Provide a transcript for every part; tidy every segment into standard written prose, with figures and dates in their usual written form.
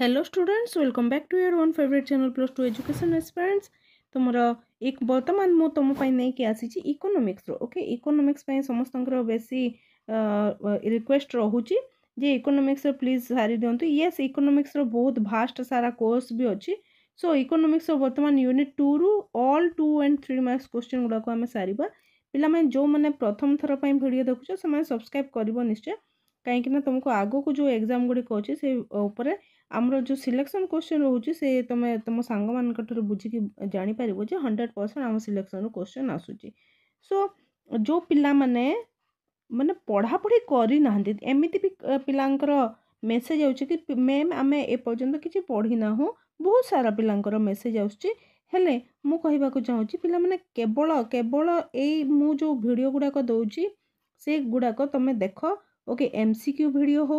Hello students, welcome back to your own favourite channel plus two education aspirants. तुमर एक बर्तमान मु तुम नहीं कि आसी इकोनॉमिक्स ओके इकोनॉमिक्स समस्त बेसी रिक्वेस्ट रोचे जे इकोनॉमिक्स प्लीज सारी दिंतु। येस, इकोनॉमिक्स बहुत भास्ट सारा कोर्स भी अच्छी। सो इकोनॉमिक्स बर्तमान यूनिट 2 रु ऑल 2 एंड 3 मार्क्स क्वेश्चन गुड़ाक आम सारा पे जो मैंने प्रथम थर वीडियो देखुच से सब्सक्राइब कर निश्चय कहीं तुमको आगो को जो एग्जाम गुड़िक अच्छे से आमर जो सिलेक्शन क्वेश्चन रोचे से तुम तुम सांग मान बुझिकी जापर 100% आम सिलेक्शन क्वेश्चन आसूची। सो जो पिला माने माने पढ़ापढ़ी करना एमती भी पिलांकर मेसेज आउची कि मैम आम एपर्यंत किसी पढ़ीना हूँ। बहुत सारा पिलांकर मेसेज आसूची हेले मु कहबाक चाहूँगी पिला माने केवल केवल यही मु जो वीडियो गुड़ाक दौची से गुड़ाक तुम देख ओके MCQ वीडियो हो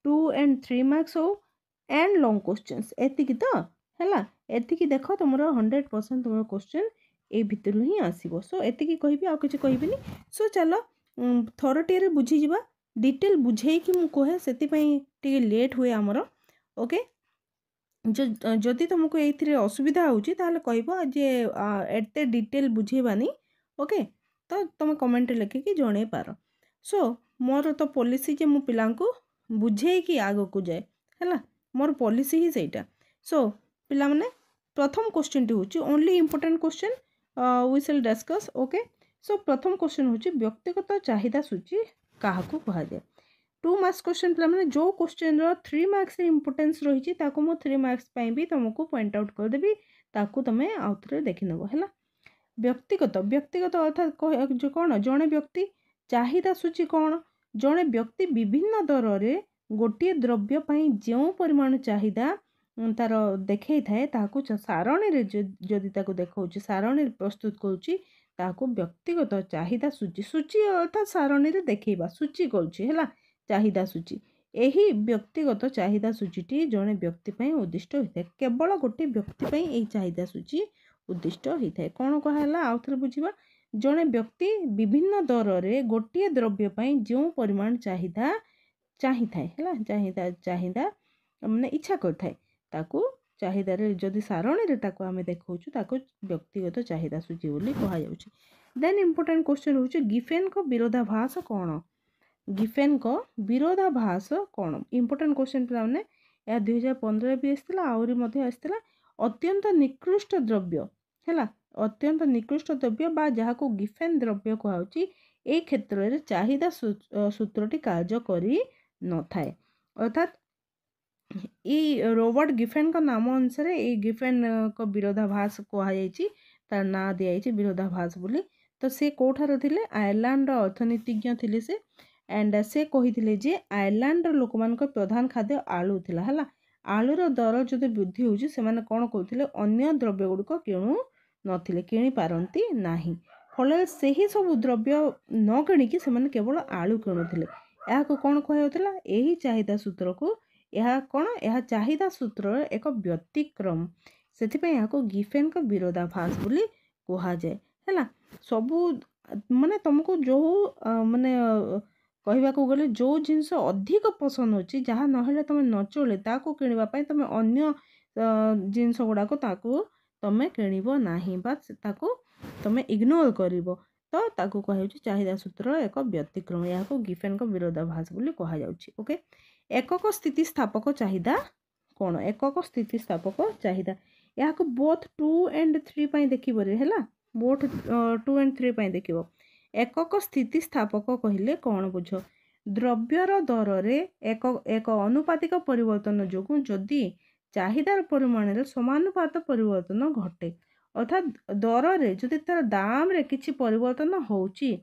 2 and 3 मार्क्स हो एंड लॉन्ग क्वेश्चंस एतिकी तो है एतिकी देख तुम 100% तुम क्वेश्चन ए भितर ही आसो। सो एतिकी कहि आ किसी कहबी। सो चलो थरटे बुझीजा डिटेल बुझे कि मुझे से लेट हुए आमर ओके। जदि तुमको ये असुविधा होची ताले कहबो जे एते डिटेल बुझेबानी ओके, तो तुम कमेंट लिखिकी जणे पार। सो मोर तो पॉलिसी जे मु पिलांको बुझे कि आगो को जाए है मोर पॉलिसी ही सेटा। सो पिला माने प्रथम क्वेश्चन टी होची only important question we will discuss okay. So प्रथम क्वेश्चन होची व्यक्तिगत चाहिदा सूची काहाकू कहा जाए। 2 मार्क्स क्वेश्चन पिला माने जो क्वेश्चन रो 3 मार्क्स इंपोर्टेंस रही ताको मो 3 मार्क्स पई भी तुमको पॉइंट आउट कर देबी ताको तमे आउथरे देखि नबो हैला। व्यक्तिगत व्यक्तिगत अर्थात जो कौन जड़े व्यक्ति चाहिदा सूची कौन जड़े व्यक्ति विभिन्न दर रे गोटे द्रव्य पाई जो परिमाण चाहिदा तार देखई थाए ताकू सारणी रे जदि ताकू देखौची सारणी प्रस्तुत करूची ताकू व्यक्तिगत चाहिदा सूची सूची अर्थात सारणी रे देखैबा सूची करूची हैला चाहिदा सूची। यही व्यक्तिगत चाहिदा सूचीटी जड़े व्यक्ति पाई उद्दिष्ट होता है केवल गोटे व्यक्ति पाई यही चाहिदा सूची उद्दिष्ट होता है। कौन कहला आउ थे बुझा जड़े व्यक्ति विभिन्न दर रे गोटे द्रव्य पाई जो परिमाण चाहिदा चाही थाए हैला चाहिदा चाहिदा माने इच्छा करथाए ताकू चाहिदा रे जदि सारणी रे ताकू आमे देखौछु ताकू व्यक्तिगत चाहिदा सूची बोली कहा जाउछि। देन इंपोर्टेंट क्वेश्चन होछि गिफेन को विरोधाभास कौन गिफेन को विरोधाभास कौन इंपोर्टेंट क्वेश्चन पिला माने या 2015 भी आस्थिला आउरी मध्ये आस्थिला। अत्यंत निकृष्ट द्रव्य हैला अत्यंत निकृष्ट द्रव्य बा जहाको गिफेन द्रव्य कहाउछि ए क्षेत्र रे चाहिदा सूत्रटी कार्य करी न थाए अर्थात ये रॉबर्ट गिफेन का नाम अनुसार ये गिफेन को विरोधाभास कहुई तार ना दिखाई विरोधाभास बोली। तो से कोठार थिले आयरलैंड अर्थनीतिज्ञ थिले से एंड से कही जे आयरलैंड लोक मान प्रधान खाद्य आलू थिला हैला आलूर दर जो वृद्धि होउछि से माने कोन कहउथिले अन्य द्रव्य गुड़िक किणु नथिले किणी पारंती नाही फल से ही सब द्रव्य न किणिकी से माने केवल आलू किणुथिले या को कोन कहउथिला एही चाहिदा सूत्र को यह कौन यह चाहिदा सूत्र एक व्यतिक्रम से गिफेन का विरोधाभास बोली कहा जाए है सबू माने तुमको जो माने कहवा गले जो जिनस अधिक पसंद होची जहाँ नहले तुम न चले ताको किणवाई तुम अन्य जिनस गुड़ाक तुम किणव नाही बा ताको तुम इग्नोर कर तो ताको कह चाहिदा सूत्र एक व्यतिक्रम या गिफेन का विरोधाभास बोली कहा जाउछि ओके। एकक स्थितिस्थापक चाहिदा कौन एकक स्थितिस्थापक चाहिदा या बोथ 2 and 3 पाई देखिबो रे हैला बोथ 2 and 3 पाई देखिबो एकक स्थितिस्थापक कहिले कौन बुझ द्रव्यर दर रे एक अनुपातिक परिवर्तन जोगु जदि चाहिदार परिमाण रे समानुपात परिवर्तन घटे अर्थात दर रे जदि तार दाम रे किछि परिवर्तन होउची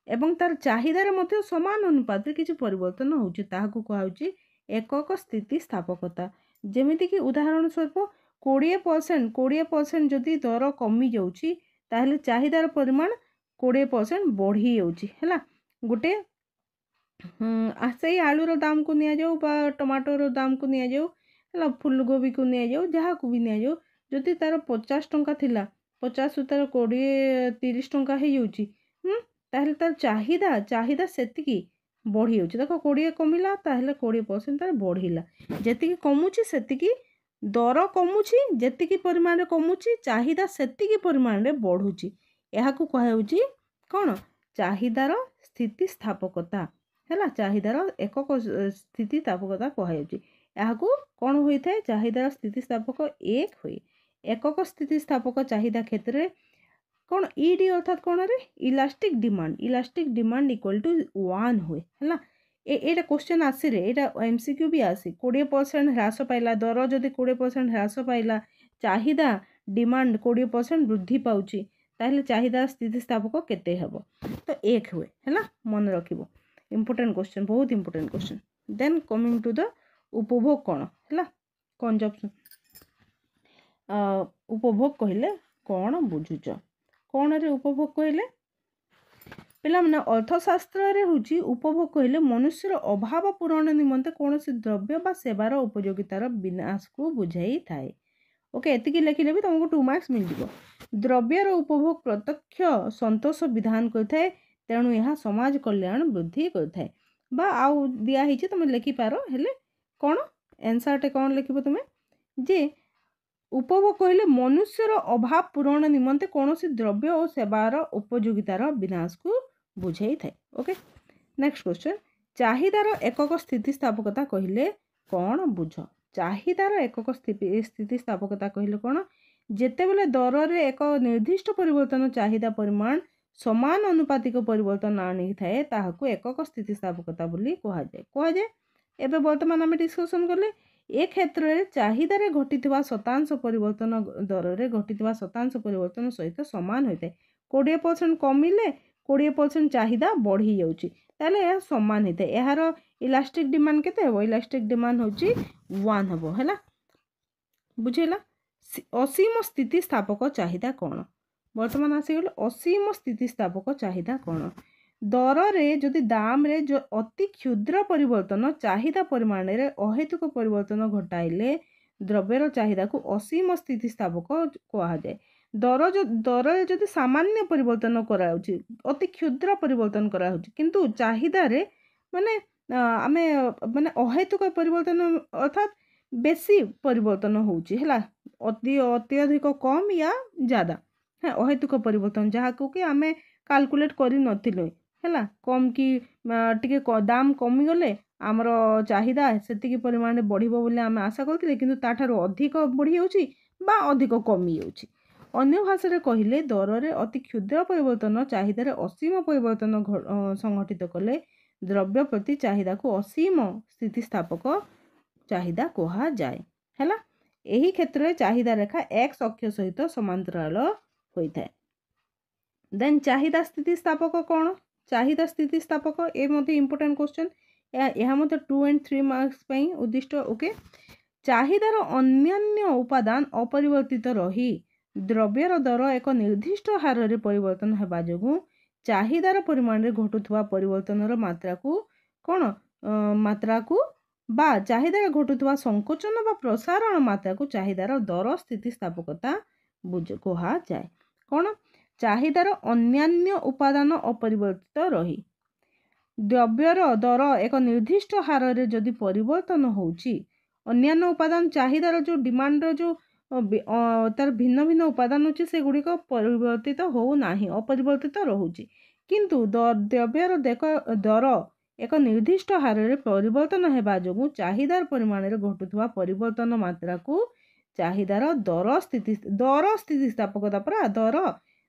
एवं तार चाहिदार मध्य समान अनुपात किसी परिवर्तन होउछि ताहाकू कहाउछि एकक स्थितिस्थापकता। जेमिति कि उदाहरण स्वरूप 20% जदि दर कमी जाउछि ताहले चाहिदार परिमाण 20% बढ़ी जाउछि हैला गोटे से आलूर दाम को निया जाऊ बा टमाटर दाम को निया जाऊ हैला फूलकोबी को निया जाऊ जहाँ को भी निया जाऊ जदि तार 50 टंका थिला 50 तार 20-30 टंका हो जाउछि ताहले तार चाहिदा चाहिदा सेतिकी बढ़ी जाऊँ देख 20 कमिला ताहले 20% तार बढ़िला जेतिकी कमुची सेतिकी दर कमुची जेतिकी परिमाण कमुची चाहिदा सेतिकी परिमाण रे बढ़ुची एहाकू कहाउची कौन चाहिदार स्थितिस्थापकता है चाहिदार एकक स्थितिस्थापकता कहुच्छी एहाकू कौन होता है चाहिदार स्थितिस्थापक एक हुए एकक स्थितिस्थापक चाहिदा क्षेत्र में कौन ईडी अर्थात कौन रे इलास्टिक डिमांड इक्वल टू 1 हुए है एटा क्वेश्चन आसी रे एटा एमसीक्यू भी आसी 20% ह्रास पाइला दर जदि 20% ह्रास पाइला चाहिदा डिमांड 20% वृद्धि पाउची ताहले चाहिदा स्थितिस्थापक केते हेबो तो एक हुए है मन रखिबो इंपोर्टेंट क्वेश्चन बहुत important question then coming to the उपभोग कौन है कंजप्शन उपभोग कहले कौन बुझुच कौन रे उपभोग कहले पिला माने अर्थशास्त्र रे होची उपभोग कहले मनुष्यर अभाव पूरण निमंते कौनसी द्रव्य बा सेवार उपयोगितार विनाश को बुझाई थाए ओके एतिकी लिखिले भी तुमको 2 मार्क्स मिल जिवो द्रव्यर उपभोग प्रत्यक्ष संतोष विधान करथाए तेणु यह समाज कल्याण वृद्धि करथाए बा आउ दिया हिचे तुम लिखि पारो हेले कौन आंसर टे कौन लिखिबो तुमे जे उपभोग कहले मनुष्यर अभाव पूरण निमंते कौनसी द्रव्य और सेवार उपयोगितार विनाश को बुझाई थाए ओके नेक्स्ट क्वेश्चन चाहिदार एकक स्थितिस्थापकता कहले कौन बुझ चाहिदार एकक स्थितिस्थापकता कहले कौन जेतेबेले दर रे एक निर्दिष्ट परिवर्तन चाहिदा परिमाण समान अनुपातिक परिवर्तन आनी थाए ताहाकू एकक स्थितिस्थापकता बोली कहा जाए एबे वर्तमान आम डिस्कसन कले ए क्षेत्र में चाहिदार घटी शतांश परिवर्तन दर में घटी शतांश परिवर्तन सहित सामान होता है 20% कमिले 20% चाहिदा बढ़ी जाऊँगी ताले यह सामान होता है यार इलास्टिक डिमांड केते हेबो इलास्टिक डिमांड होची 1 हेबो हैला बुझेला असीम स्थितिस्थापक चाहिदा कौन वर्तमान आसीगल असीम स्थितिस्थापक चाहिदा कौन दर रे जदि दाम रे जो अति क्षुद्र परिवर्तन चाहिदा परिमाण रे अहेतुक परिवर्तन घटाइले द्रव्यर चाहिदा को असीम स्थितिस्थापक कहा जाए दर जदि सामान्य परिवर्तन कराउची अति क्षुद्र परिवर्तन कराउची किंतु चाहिदा रे माने आमे माने अहेतुक परिवर्तन अर्थात बेसी परिवर्तन होउची हैला अत्यधिक कम या ज्यादा है अहेतुक परिवर्तन जहाँ को कि आमे कैलकुलेट करि नथिलु हैला कम कि टिके दाम कमी गले आमर चाहिदा सेतिकी परिमाण में बढ़िबो बोली आमे आशा करथिले किंतु ताठारो अधिक बढ़ी जाउची बा अधिक कमी जाउची अन्य भाषा रे कहिले दर रे अति क्षुद्र परिवर्तन चाहिदा रे असीम परिवर्तन संगठित कले द्रव्य प्रति चाहिदा को असीम स्थितिस्थापक चाहिदा कहा जाए हैला एही क्षेत्र में चाहिदा रेखा एक्स अक्ष सहित समांतराल होइथाए देन चाहिदा स्थितिस्थापक कौन चाहिदा स्थितिस्थापक ए मते इंपोर्टेंट क्वेश्चन यह मते 2 and 3 मार्क्स पई उद्दिष्ट ओके चाहिदार अन्यान्य उपादान अपरिवर्तित रही द्रव्यर दर एक निर्दिष्ट हार रे परिवर्तन हेबा जोगु चाहिदार परिमाण रे घटुथवा परिवर्तनर मात्रा को कौन मात्रा को बा चाहिदार घटुथवा संकोचन बा प्रसारण मात्रा को चाहिदार दर स्थितिस्थापकता कहा जाए कौन चाहिदार अन्यान्य उपादान अपरिवर्तित रही द्रव्यर दर एक निर्दिष्ट हार रे जदि परिवर्तन होउची अन्यान्य उपादान चाहिदार जो डिमांड जो तार भिन्न भिन्न उपादान अच्छे से गुड़िक परिवर्तित हो नाही अपरिवर्तित रहुची किंतु द्रव्यर दर एक निर्दिष्ट हार रे परिवर्तन हेबा जोगु चाहिदार परिमाण रे घटुथवा परिवर्तन मात्रा को चाहिदार दर स्थितिस्थापकता परा दर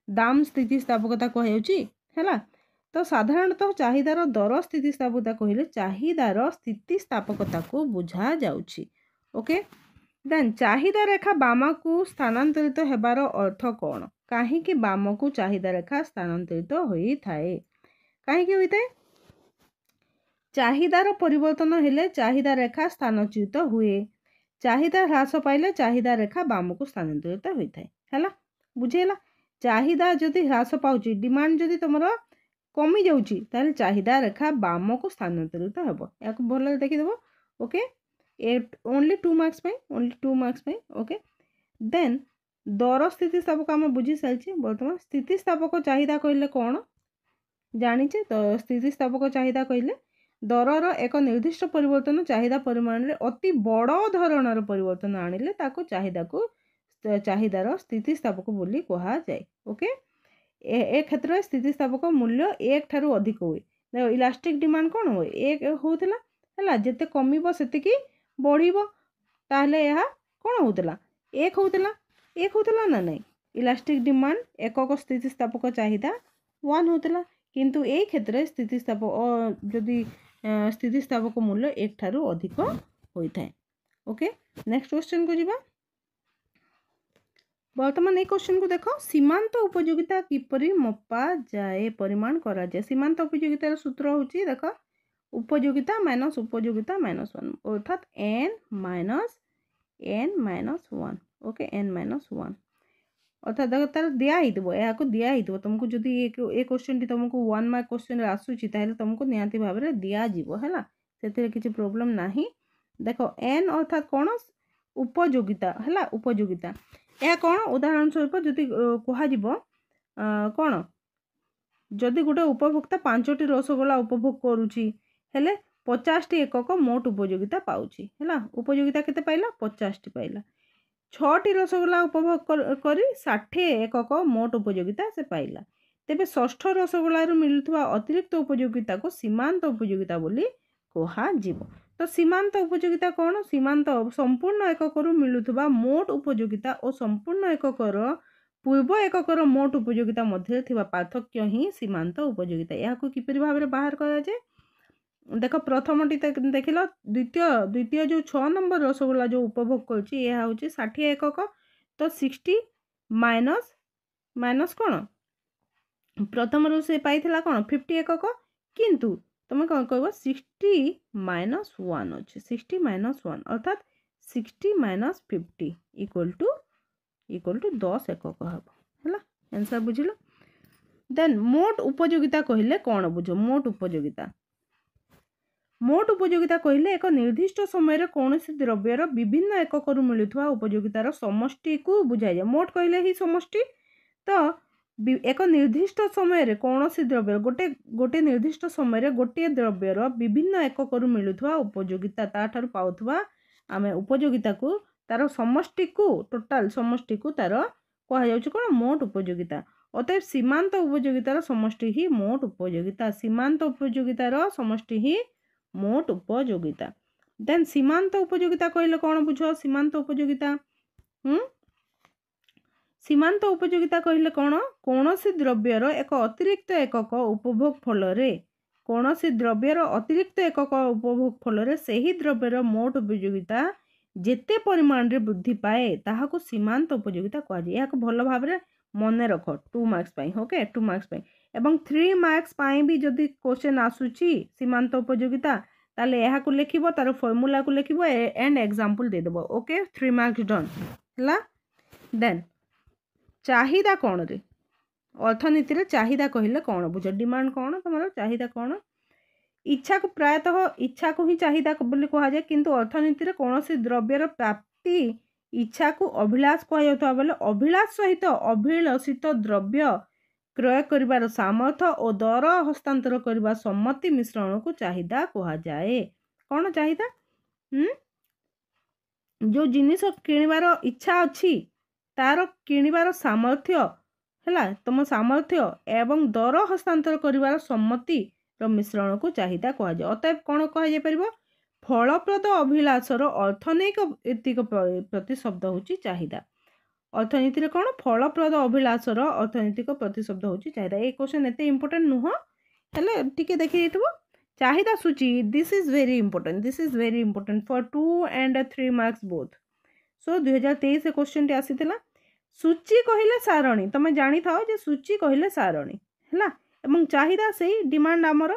दाम स्थितिस्थापकता कहउची हैला तो साधारणतः चाहिदार दर स्थितिस्थापकता कहले चाहिदार स्थितिस्थापकता को बुझा जाउची ओके देन चाहिदा रेखा बामा को स्थानांतरित हेबार अर्थ कौन कहीं कि बाम को चाहिदा रेखा स्थानांतरित होई थाए कहीं कि होइते चाहिदार परिवर्तन हेले चाहिदा रेखा स्थानांतरित हुए चाहिदा ह्रास पाइले चाहिदा रेखा बाम को स्थानांतरित होइथाए हैला बुझेला चाहिदा जदि ह्रास पाउची डिमांड जदि तुमरा कमी जाउची ताले चाहिदा रेखा बाम को स्थानांतरित हेबो याक भले देखि देबो ओके ओनली 2 मार्क्स पे ओनली 2 मार्क्स पे ओके देन दर स्थितिस्थापक आम बुझी सारी बर्तमान स्थितिस्थापक चाहिदा कहले कौन जानी तो स्थितिस्थापक चाहिदा कहले दरर एक निर्दिष्ट परिवर्तन चाहिदा परिमाण रे अति बड़ धरणर परिवर्तन आनिले ताको चाहिदार स्थितिस्थापक बोली कहा जाए। ओके, ए क्षेत्र में स्थितिस्थापक मूल्य एक ठारू अधिक हुए। देखो इलास्टिक डिमांड कौन हुए एक होउतला हला जेते कमिबो सेतिकी बढ़िबो ताहले यह कौन होउतला एक होउतला ना नहीं। इलास्टिक डिमांड एकक स्थितिस्थापक चाहिदा 1 होउतला किंतु ए क्षेत्र स्थितिस्थापक जदि स्थितिस्थापक मूल्य एक ठारू अधिक होइथाय। ओके, नेक्स्ट क्वेश्चन को जीवा। वर्तमान ये क्वेश्चन को देखो, सीमांत उपयोगिता किपरि मपा जाए परिमाण करा जाए। सीमांत उपयोगितार सूत्र होची देखो उपयोगिता माइनस उपयोगिता माइनस 1 अर्थात n minus 1। Okay, n minus 1 अर्थात देखो तार दिया हितबो या को दिया हितबो तुमको जदी ए क्वेश्चन टी तुमको 1 मार्क क्वेश्चन रे आसुची ताले तुमको नियाति भाव रे दिया जीवो हला सेते किछि प्रॉब्लम नाही। देखो n अर्थात कोन उपयोगिता हला उपयोगिता या कौन उदाहरण स्वरूप जदि कह कौन जदि गोटे उपभोक्ता 5टी रसगोला उपभोग करुची हेले 50टी एकक मोट उपयोगिता पाउची हैला उपयोगिता केते पाइला 50टी पाइला। 6टी रसगोला उपभोग करी 60 एकक मोट उपयोगिता से पाइला। तेबे षष्ठ रसगोला रु मिलुथवा अतिरिक्त उपयोगिता को सीमांत उपयोगिता बोली कहा जीवो। तो सीमांत उपयोगिता कौन सीमांत संपूर्ण एककर मिलुथबा मोट उपयोगिता और संपूर्ण एककर पूर्व एककर मोट उपयोगिता मध्य थिबा पार्थक्य ही सीमांत उपयोगिता। या को किपरि भाव रे बाहर करा जाए देखो प्रथमटी देखिलो द्वितीय जो 6 नंबर रसगोला जो उपभोग करछि यह होछि 60 एकक तो 60 माइनस कौन प्रथम रु से पाइथिला कौन 50 एकक किंतु तुम कौन कह 60 माइनस 1 अच्छे 60 माइनस 1 अर्थात 60 माइनस 50 इक्वल टू 10 एकक हम है आंसर बुझिल। देन मोट उपयोगिता कहले कौन बुझ मोट उपयोगिता कहले एक निर्दिष्ट समय कौन द्रव्यर विभिन्न एकक मिलुवा उपयोगितार समष्टि को बुझाई जाए। मोट कहले ही समष्टि तो एक निर्दिष्ट समय कौन द्रव्य गोटे निर्दिष्ट समय गोटे द्रव्यर विभिन्न एकक मिलुवा उपयोगिता ताठार पाउथवा आमे उपयोगिता को तार समष्टि को टोटाल समष्टि को तार कह जाउछ कोन मोट उपयोगिता। अतएव सीमांत उपयोगितार समष्टि ही मोट उपयोगिता सीमांत उपयोगितार समष्टि ही मोट उपयोगिता। देन सीमांत उपयोगिता कहले कौन बुझ सीमांत उपयोगिता सीमांत उपयोगिता कहले कौन कौन सी द्रव्यर एक अतिरिक्त एकक उपभोग फल कौन सी द्रव्यर अतिरिक्त एकक उपभोग फल से ही द्रव्यर मोट उपयोगिता जेते परिमाण रे वृद्धि पाए ताहाको सीमांत उपयोगिता कह जाय। याको भल भाव रे मने रख 2 मार्क्स पाई ओके 2 मार्क्स पाई एवं 3 मार्क्स पाई भी जदि क्वेश्चन आसुची सीमांत उपयोगिता ताले यहा को लिखिबो तार फार्मूला को लिखिबो एंड एग्जांपल दे देबो ओके 3 मार्क्स डन हला। देन चाहिदा कौन रे अर्थनीति रे चाहिदा कहले कौन बुझ डिमांड कौन तुमरो चाहिदा कौन इच्छा को प्रायतः इच्छा को ही चाहिदा बोली कहा जाए किंतु अर्थनीति रे कौन सी द्रव्यर प्राप्ति इच्छा को अभिलाष कह जाउथबा बेले अभिलाष सहित अभिलषित द्रव्य क्रय करिवार सामर्थ्य और दर हस्तांतर करिवा सम्मति मिश्रण को चाहिदा कहा जाए। कौन चाहिदा जो जिनिस किनिबार इच्छा अछि तार किनिबार सामर्थ्य हैला तुम सामर्थ्य एवं दर हस्तांतर करिवार सम्मति रो मिश्रण को चाहिदा कहा जाए। अतएव कौन कह जाय परिबो फलप्रद अभिलाषर अर्थनैतिक प्रतिशब्द होची चाहिदा। अर्थनीति रे कौन फलप्रद अभिलाषर अर्थनैतिक प्रतिशब्द होची चाहिदा। ए क्वेश्चन एते इंपोर्टेंट नुह हेले टिके देखि दितबो चाहिदा सूची this is very important for 2 and 3 marks both. So 2023 से क्वेश्चन टी आसीतिला सूची कहिले सारणी तमे जानि थाओ जे सूची कहिले सारणी हैला एवं चाहिदा सेही डिमांड आमर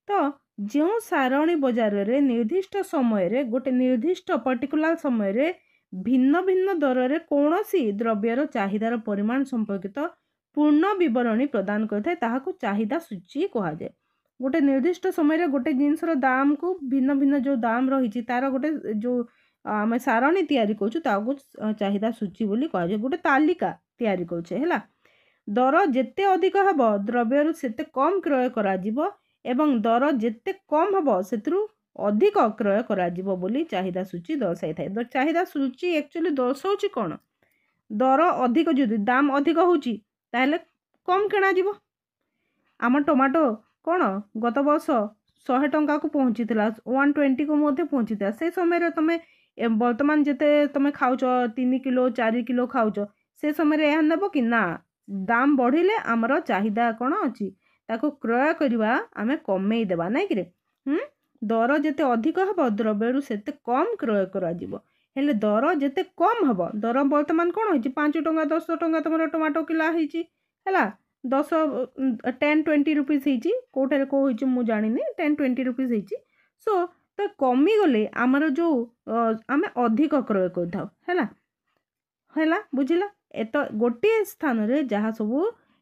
तो जो सारणी बाजार रे निर्दिष्ट समय रे गोटे निर्दिष्ट पर्टिकुलर समय रे भिन्न भिन्न दर रे कोनोसी द्रव्यर चाहिदार परिमाण संपर्कित पूर्ण विवरणी प्रदान करथाय ताहाको चाहिदा सूची कहा जाय। गोटे निर्दिष्ट समय रे गोटे जिनसर दाम को भिन्न भिन्न जो दाम रही तार गोटे जो आम सारणी तैयारी करूँ ताको चाहिदा सूची बोली कह जाए गोटे तालिका तैयारी करूछे हैला दर जेते अधिक हबो द्रव्यर सेते कम क्रय करा जिवो एवं दर जेते कम हबो सेतरु अधिक क्रय कराजिबो बोली चाहिदा सूची दर्शाई थाए। तो चाहिदा सूची एक्चुअली दर्शाउची कोन दर अधिक जदि दाम अधिक होची ताहले कम किणा जीवो। आम टमाटो कोन गत वर्ष 100 टंका को पहुँची 120 को मध्य पहुँची से समय तुम वर्तमान जिते तुम खाऊच 3 किलो 4 किलो खाऊच से समय यह नेब कि ना दाम बढ़िले आमर चाहिदा कौन अच्छी ताको क्रय करवा आम कमे देवा ना कि दर जिते अधिक हम द्रव्य सेते कम क्रय हेले दर जिते कम हम दर वर्तमान कौन हो 5 टंका 10 टंका तुम टमाटो किला है 10-20 रुपीज होटे कौ हो जानी 10-20 रुपीज सो तो कमी गले आमर जो आम अधिक क्रय कर बुझिला एत गोटे स्थान रे जहाँ सब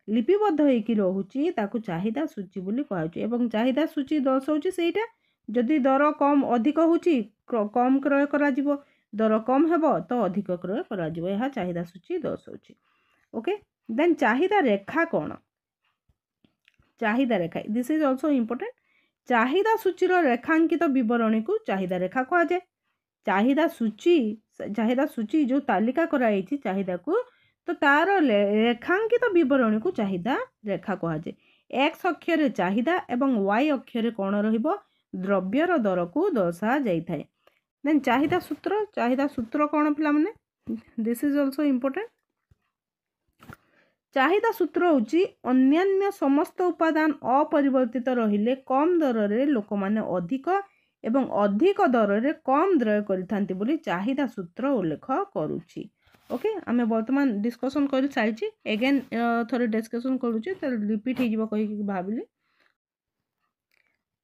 लिपिबद्ध होइकी रहुची ताकू चाहिदा सूची बोली कहउची एवं चाहिदा सूची दर्शाउची सेटा जदि दर कम अधिक होची कम क्रय करा जिवो दर कम हेबो तो अधिक क्रय करा जिवो यह चाहिदा सूची दर्शाउची। ओके देन चाहिदा रेखा कौन चाहिदा रेखा दिस इज ऑल्सो इम्पोर्टेंट। चाहिदा सूचीर रेखांकित विवरणी को चाहिदा रेखा कह जाए। चाहिदा सूची जो तालिका कराई चाहिदा को तो तार रेखांकित विवरणी को चाहिदा रेखा कह जाए। एक्स अक्षर चाहिदा एवं वाई अक्षर कौन रहिबो द्रव्यर दर को दर्शा जाई थाए। देन चाहिदा सूत्र कौन पिला माने दिस इज ऑल्सो इम्पोर्टेंट। चाहिदा सूत्र होची अन्यान्य समस्त उपादान अपरिवर्तित रहिले कम दर रे लोक माने अधिक एवं अधिक दर रे कम क्रय करिथांती बोली चाहिदा सूत्र उल्लेख करूची। ओके आमे वर्तमान डिस्कशन कर सारी एगेन थोड़े डिस्कशन करूचे तो रिपीट हो जीवो कहि भाबिली।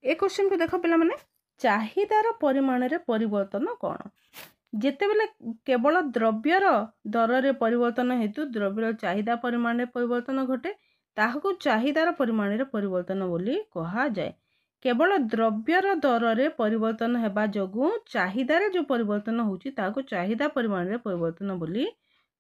ए क्वेश्चन को देख पिला माने चाहिदार परिमाण रे परिवर्तन कौन जेते बेले केवल द्रव्यर दर रे परिवर्तन हेतु द्रव्यर चाहिदा परिमाण रे परिवर्तन घटे ताहाको चाहिदार परिमाण रे परिवर्तन बोली कहा जाए। केवल द्रव्यर दर रे परिवर्तन हेबा जगु चाहिदार जो परिवर्तन होची ताहाको चाहिदा परिमाण रे परिवर्तन बोली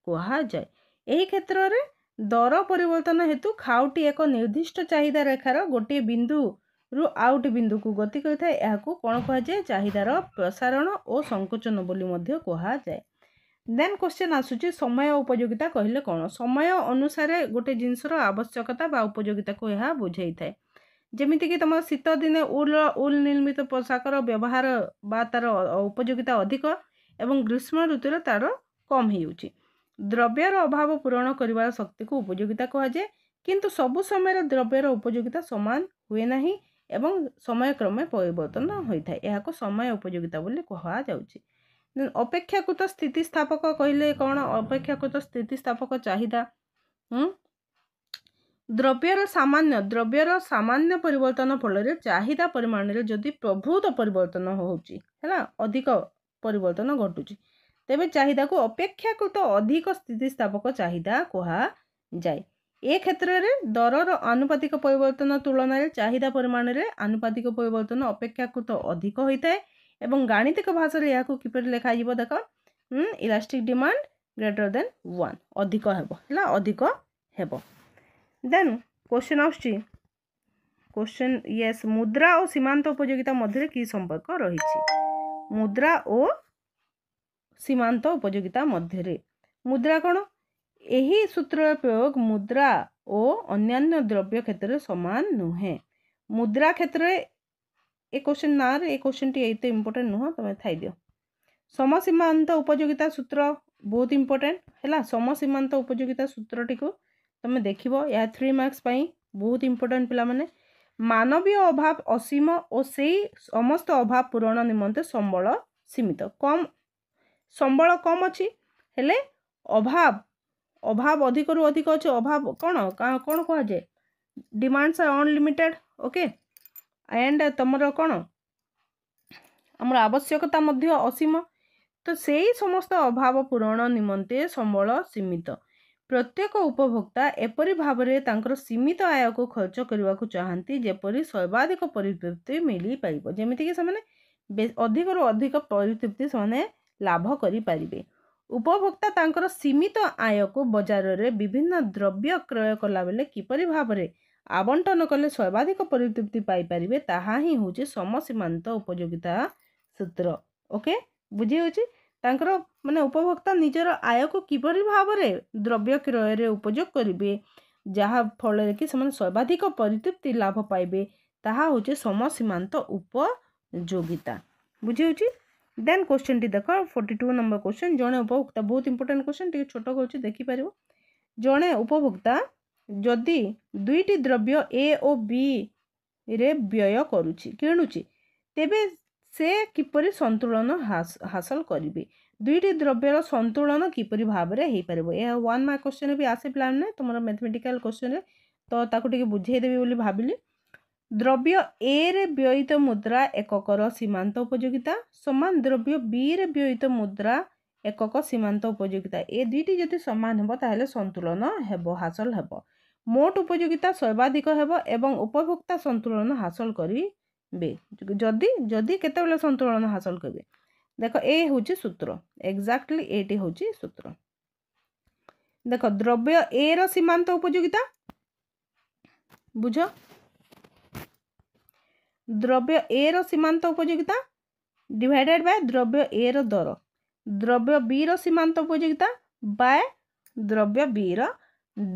कहा जाए। एही क्षेत्र रे दर परिवर्तन हेतु खाउटी एक निर्दिष्ट चाहिदा रेखार गोटे बिंदु रु आउट बिंदु को गति करता है यह कौन कह जाए चाहिदार प्रसारण और संकोचन बोली मध्य कहा जाए। देन क्वेश्चन आसुची समय उपयोगिता कहले कौन समय अनुसार गोटे जिनसर आवश्यकता बा उपयोगिता को यह बुझाई थाए। जेमिति कि तुम शीत दिने उल निर्मित पोशाकर व्यवहार बा तार उपयोगिता अधिक एवं ग्रीष्म ऋतु तार कम होउची। द्रव्यर अभाव पूरण करिवार शक्ति को उपयोगिता कह जाए किंतु सबु समय द्रव्यर उपयोगिता समान हुए नहीं एवं समय क्रमे परिवर्तन होता है यह समय उपयोगिता बोली कहा जाउची। अपेक्षाकृत स्थितिस्थापक कहले कौन अपेक्षाकृत स्थितिस्थापक चाहिदा द्रव्यर सामान्य परिवर्तन फल चाहिदा परिमाण रे जदि प्रभुत परिवर्तन होउची है अधिक परिवर्तन घटुची तेबे चाहिदा को अपेक्षाकृत अधिक स्थितिस्थापक चाहिदा कहा जाए। ए क्षेत्र में दरर आनुपातिक परिवर्तन तुलन में चाहिदा परिमाण में आनुपातिक परिवर्तन अपेक्षाकृत अधिक होता है एवं गाणितिक भाषा रे याको किपर लेखा जीवो देख इलास्टिक डिमांड ग्रेटर देन 1 अधिक हेबो अधिक हेबो। देन क्वेश्चन आउची क्वेश्चन यस मुद्रा और सीमांत उपयोगिता मध्य की संपर्क रही मुद्रा और सीमांत उपयोगिता मध्य मुद्रा कौन यही सूत्र प्रयोग मुद्रा और अन्यान्य द्रव्य क्षेत्र समान नुहे। मुद्रा क्षेत्र ए क्वेश्चन ना रे ए क्वेश्चन टी एते इंपोर्टेंट नुह तमे थाई दियो। समसीमांत उपयोगिता सूत्र बहुत इंपोर्टेंट हैला समसीमांत उपयोगिता सूत्र टी को तमे देखिबो या 3 मार्क्स पई बहुत इंपोर्टेंट पिला माने मानवीय अभाव असीम और सेही समस्त अभाव पूरण निमंते संबल सीमित कम संबल कम अछि हेले अभाव अधिक रु अधिक अच्छे अभाव कौन कौन कह जाए demands are unlimited. Okay and तुमर कौन आमर आवश्यकता मध्य असीम तो सेही समस्त अभाव पूरण निमंते संबल सीमित प्रत्येक उपभोक्ता एपरी भाव में तांकर सीमित आय को खर्च करने को चाहती जेपरी सर्वाधिक परितृप्ति मिल पार जमीती कि से अधिक रु अधिक परितृप्ति से लाभ करें। उपभोक्ता तांकर सीमित आय को बाजार रे विभिन्न द्रव्य क्रय कला बेले किपरि भाव रे आबंटन कले सर्वाधिक परितृप्ति पाइपर ताहा ही हूँ समसीमांत उपयोगिता सूत्र। ओके बुझी होची तांकर माने उपभोक्ता निजर आय को किपरि भाव में द्रव्य क्रय उपयोग करेंगे जहाँ फल कि सर्वाधिक परितृप्ति लाभ पाइबे ताहा हूँ समसीमांत उपयोगिता। बुझी होची। देन क्वेश्चन टी देख 42 नंबर क्वेश्चन। जड़े उपभोक्ता बहुत इंपोर्टेंट क्वेश्चन टी छोट करूँ देखिपर। जड़े उपभोक्ता जदि दुईटी द्रव्य ए और बी रे व्यय करुछि किणुछि तेबे से किपरि संतुलन हासिल करिवे। दुईटी द्रव्यर संतुलन किपरि भाव में हो पार। यह 1 मार्क क्वेश्चन भी आसे प्लान ने तुम मैथमेटिकल क्वेश्चन तो ताकू टिके बुझेदेवी बोली भाविली। द्रव्य ए रे व्ययित मुद्रा एककर सीमांत उपयोगिता समान द्रव्य बी रे व्ययित मुद्रा एकक सीमांत उपयोगिता ए दुईटी जदि समान हेबो ताहेले संतुलन हेबो हासिल हेबो। मोट उपयोगिता सर्वाधिक हेबो एवं उपभोक्ता संतुलन हासिल करिवे जदि जदि केतेबेले संतुलन हासिल करिवे। देख ए होची सूत्र एक्जाक्टली एटी होची सूत्र। देख द्रव्य ए रो सीमांत उपयोगिता बुझ द्रव्य ए रो सीमांत उपयोगिता डिवाइडेड बाय द्रव्य ए रो दर द्रव्य बी रो सीमांत उपयोगिता बाय द्रव्य बी रो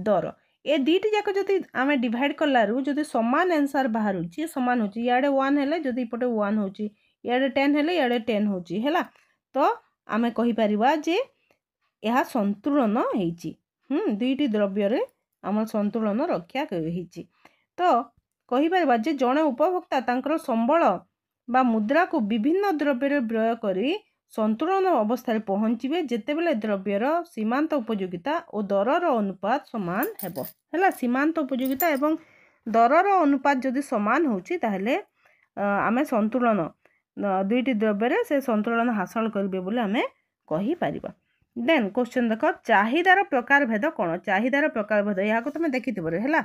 दर ए दुईटी जाक जदि आम डिवाइड कलारू जदि समान आंसर बाहर समान होची इयाडे 1 हेले जदि इपटे 1 होची इयाडे 10 हेले इयाडे 10 होची हैला तो आम कहि परिबा जे यह संतुलन होईची। दुईटी द्रव्य रे आम संतुलन रक्षा होईची तो कहि परिबा जे जणे उपभोक्ता तांकर संबल बा मुद्रा को विभिन्न द्रव्य रे व्यय करी संतुलन अवस्था पहुँचे जेतेबेले द्रव्यर सीमांत उपयोगिता और दरर अनुपात समान हेबो हैला। सीमांत उपयोगिता एवं दरर अनुपात जदि समान होची ताहले आमे संतुलन दुईटी द्रव्य रे से संतुलन हासिल करिवे बोली आमे कहि परिबा। देन क्वेश्चन देख चाहिदार प्रकार भेद कौन। चाहिदार प्रकार भेद या तुम देखिथिबो हैला।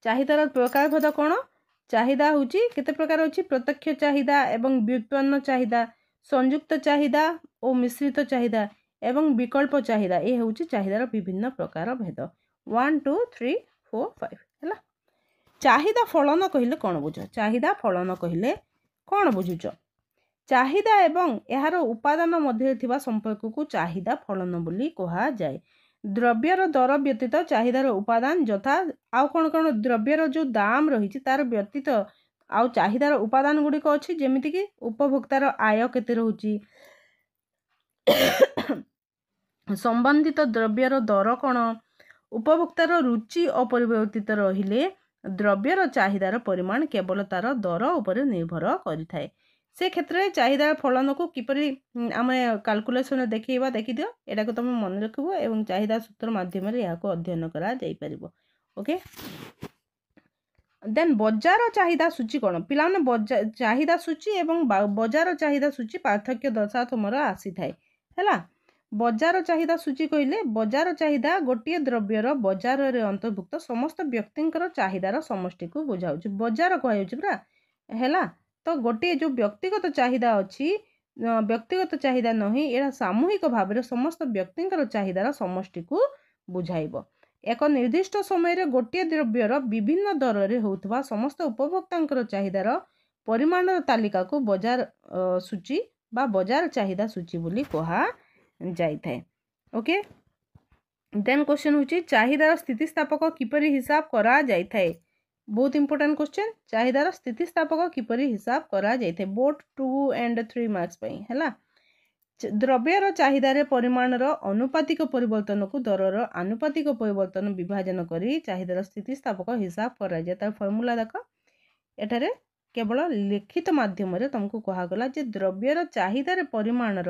चाहिदार प्रकार भेद कौन। चाहिदा होची केते प्रकार होची प्रत्यक्ष चाहिदा एवं व्युत्पन्न चाहिदा संयुक्त चाहिदा और मिश्रित चाहिदा एवं विकल्प चाहिदा ये होची चाहिदार विभिन्न प्रकार भेद 1 2 3 4 5 हैला। चाहिदा फलन कहिले कौन बुझ। चाहिदा फलन कहिले कौन बुझुच। चाहिदा एवं यार उपादान मध्य थिबा संपर्क को चाहिदा फलन बोली कहा जाए। द्रव्यर दर व्यतीत चाहिदार उपादान यथा आउ कौन कौन द्रव्यर जो दाम रही तार व्यतीत आउ चाहिदार उपादान गुड़िक अच्छी जमीती कि उपभोक्तार आय केते रहुची संबंधित द्रव्यर दर कौन उपभोक्तार रुचि अपरिवर्तित रहिले द्रव्यर चाहिदार परिमाण केवल तार दर उपर निर्भर करिथाए। से क्षेत्र में चाहिदार फलन को किपरि आम कैलकुलेशन देखा देखिदियो एटा को तुम मन रखिबो एवं चाहिदा सूत्र माध्यम या अध्ययन करा जाई परिबो। ओके देन बजार चाहिदा सूची कौन पिला चाहिदा सूची एवं बजार चाहिदा सूची पार्थक्य दर्शा तुमर आसी थाए हैला। बजार चाहिदा सूची कहले बजार चाहिदा गोटे द्रव्यर बजार रे अंतर्भुक्त समस्त व्यक्तिंकर चाहिदार समष्टि को बुझाउछ बजार कहउछ पूरा हैला। तो गोटे जो व्यक्तिगत चाहिदा अच्छी व्यक्तिगत चाहिदा नहीं एरा सामूहिक भाव में समस्त व्यक्तिंकर चाहिदार समष्टि को बुझाइब। एक निर्दिष्ट समय रे गोटे द्रव्यर विभिन्न दर रे होउथबा समस्त उपभोक्तांकर चाहिदार परिमाण तालिका को बजार सूची बा बजार चाहिदा सूची बोली कहा जाई थाए। ओके देन क्वेश्चन होची चाहिदार स्थितिस्थापक किपरि हिसाब करा जाई थाए। बहुत इंपोर्टेंट क्वेश्चन चाहिदार स्थितिस्थापक किपरि हिसाब करा जाई थाए बोथ 2 एंड 3 मार्क्स पई हैला। द्रव्यर चाहिदार परिमाणर अनुपातिक परिवर्तन को दरर आनुपातिक परिवर्तन विभाजन करी चाहिदार स्थितिस्थापक हिसाब करा जाए। तार फॉर्मूला देख एठारे केवल लिखित माध्यम रे तुमको कहागला जे द्रव्यर चाहिदार परिमाणर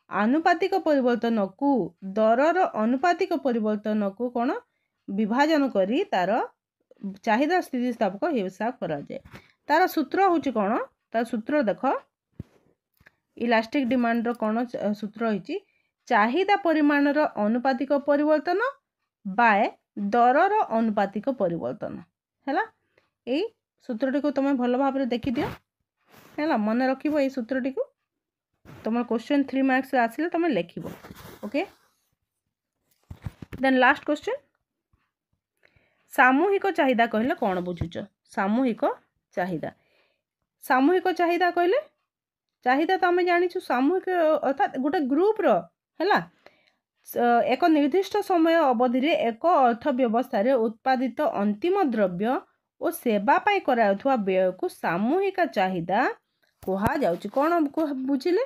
आनुपातिक परिवर्तन को दरर अनुपातिक परिवर्तन को कौन विभाजन करी तार चाहिदा स्थितिस्थापक हिसाब करा जाए। तार सूत्र होची कौन तार सूत्र देख इलास्टिक डिमांड कौन सूत्र होची चाहिदा परिमाणर अनुपातिक परिवर्तन बाय दरर अनुपातिक परिवर्तन हैला। एई सूत्रटी को तुम भल भाव में देखि दियो हैला मन रखिबो एई सूत्रटी को तुम क्वेश्चन 3 मार्क्स आसिले तुम लिखिबो। ओके देन लास्ट क्वेश्चन सामूहिक चाहिदा कहले कौन बुझुच सामूहिक चाहिदा कहले चाहिदा तो आम जानी सामूहिक अर्थात गोटे ग्रुप रो है एक निर्दिष्ट समय अवधि रे एक अर्थव्यवस्था रे उत्पादित अंतिम द्रव्य और सेवा पाई कराउथुवा व्यय को सामूहिक चाहिदा कहा जाउची कौन बुझिले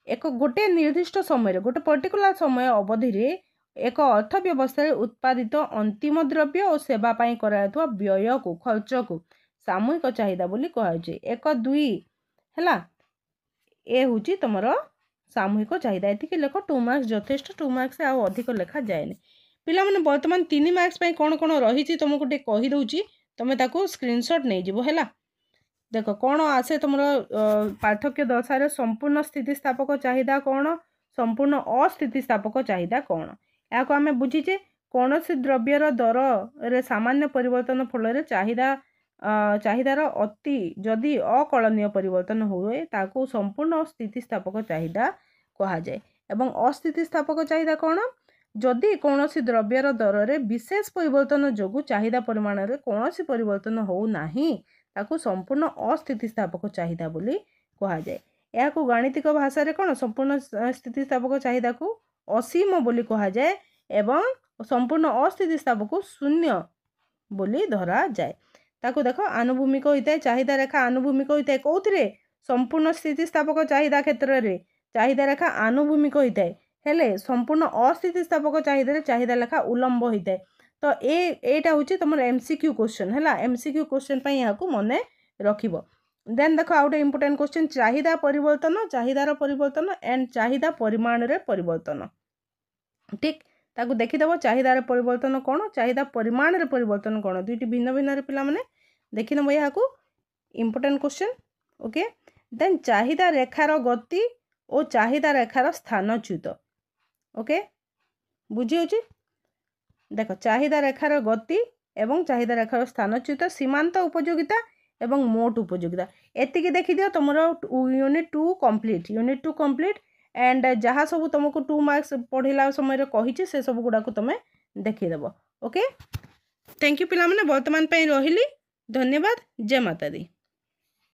एक गोटे निर्दिष्ट समय गोटे पर्टिकुलर समय अवधि रे एक अर्थव्यवस्था रे उत्पादित अंतिम द्रव्य और सेवा पाई कराउथुवा व्यय को खर्च को सामूहिक चाहिदा बोली कहुचे एक दुई है ए हूँ तुम सामूहिक चाहिदा ये लेख 2 मार्क्स यथेष्ट 2 मार्क्स आउ अधिक लेखा जाए पिला माने वर्तमान 3 मार्क्स कौन कौन रही तुमको टे कहीदे तुम ताको स्क्रीनशॉट नहीं जीवो है देख कौन आसे तुम पार्थक्य दर्शार संपूर्ण स्थितिस्थापक चाहिदा कौन संपूर्ण अस्थितिस्थापक चाहिदा कौन या आम बुझीचे कौन सी द्रव्यर दर रे सामान्य परिवर्तन फल चाहिदार अति जदि अकलनीय परिवर्तन हुए ताको संपूर्ण स्थितिस्थापक चाहिदा कहा जाए एवं अस्थितिस्थापक चाहिदा कौन जदि कौन सी द्रव्यर दर रे विशेष परिवर्तन जोगु चाहिदा परिमाण रे कौन सी परिवर्तन हो नाही ताको संपूर्ण अस्थितिस्थापक चाहिदा बोली कहा जाए या को गाणितिक भाषा रे कौन संपूर्ण स्थितिस्थापक चाहिदा को असीम बोली कहा जाए एवं संपूर्ण अस्थितिस्थापक को शून्य बोली धरा जाए ताको देखो आनुभूमिक होता है चाहिदा रेखा आनुभूमिक होता है कौथिरे संपूर्ण स्थितिस्थापक चाहिदा क्षेत्र रे चाहिदा रेखा आनुभूमिक होता है हेले संपूर्ण अस्थितिस्थापक चाहिदा रेखा उलंब होता है तो एटा हूँ तुम एमसीक्यू क्वेश्चन है एमसीक्यू क्वेश्चन यहाँ को मन रखिबो देन देखो आउ गोटे इंपोर्टेंट क्वेश्चन चाहिदा परिवर्तन चाहिदार परिवर्तन एंड चाहिदा परिमाण रे परिवर्तन ठीक ताकू देखीदेव चाहिदार परिवर्तन कौन चाहिदा परिमाण रे परिवर्तन कौन दुईटी भिन्न भिन्न रे पिला माने देखिनेब यहाँ को इंपोर्टेंट क्वेश्चन ओके देन चाहिदा रेखार गति और चाहिदा रेखार स्थानच्युत ओके बुझी होची देख चाहिदा रेखार गति एवं चाहिदा रेखार स्थानच्युत सीमांत उपयोगिता एवं मोट उपयोगिता एतिकी देखी दियो तुम यूनिट 2 कंप्लीट एंड जहाँ सब तुमको 2 मार्क्स पढ़ला समय कही से सब गुड़ा को तुम देखीदेव ओके थैंक यू पिला माने वर्तमान रही धन्यवाद जय माता दी।